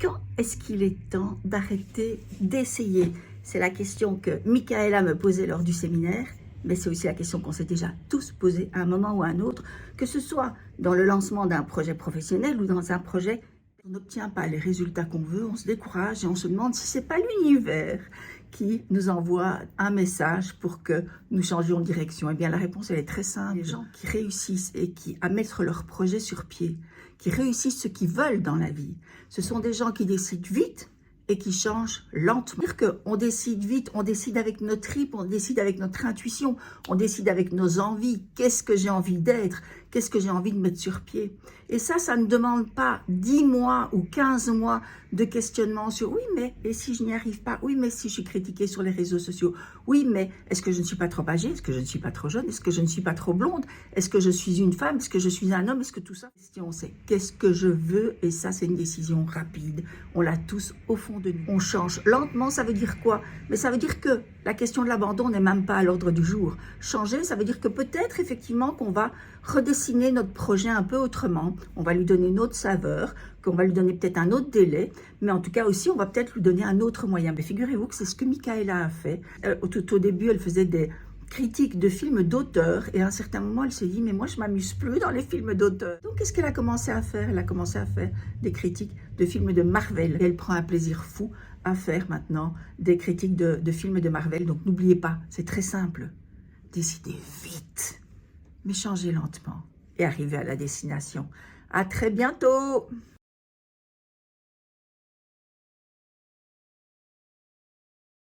quand est-ce qu'il est temps d'arrêter d'essayer? C'est la question que Michaela me posait lors du séminaire, mais c'est aussi la question qu'on s'est déjà tous posée à un moment ou à un autre, que ce soit dans le lancement d'un projet professionnel ou dans un projet, on n'obtient pas les résultats qu'on veut, on se décourage et on se demande si c'est pas l'univers qui nous envoie un message pour que nous changions de direction. Eh bien, la réponse, elle est très simple. Les gens qui réussissent et qui à mettre leur projet sur pied, qui réussissent ce qu'ils veulent dans la vie, ce sont des gens qui décident vite et qui changent lentement. C'est-à-dire qu'on décide vite, on décide avec notre tripes, on décide avec notre intuition, on décide avec nos envies. Qu'est-ce que j'ai envie d'être? Qu'est-ce que j'ai envie de mettre sur pied? Et ça ne demande pas 10 mois ou 15 mois de questionnement sur oui, mais et si je n'y arrive pas? Oui, mais si je suis critiquée sur les réseaux sociaux? Oui, mais est-ce que je ne suis pas trop âgée? Est-ce que je ne suis pas trop jeune? Est-ce que je ne suis pas trop blonde? Est-ce que je suis une femme? Est-ce que je suis un homme? Est-ce que tout ça? La question, c'est qu'est-ce que je veux? Et ça, c'est une décision rapide. On l'a tous au fond de nous. On change lentement, ça veut dire quoi? Mais ça veut dire que la question de l'abandon n'est même pas à l'ordre du jour. Changer, ça veut dire que peut-être effectivement qu'on va redessiner notre projet un peu autrement. On va lui donner une autre saveur, qu'on va lui donner peut-être un autre délai, mais en tout cas aussi, on va peut-être lui donner un autre moyen. Mais figurez-vous que c'est ce que Michaela a fait. Tout au début, elle faisait des critiques de films d'auteurs et à un certain moment, elle s'est dit, mais moi, je m'amuse plus dans les films d'auteurs. Donc, qu'est-ce qu'elle a commencé à faire? Elle a commencé à faire des critiques de films de Marvel. Et elle prend un plaisir fou à faire maintenant des critiques de films de Marvel. Donc, n'oubliez pas, c'est très simple. Décidez vite, mais changez lentement et arrivez à la destination. À très bientôt!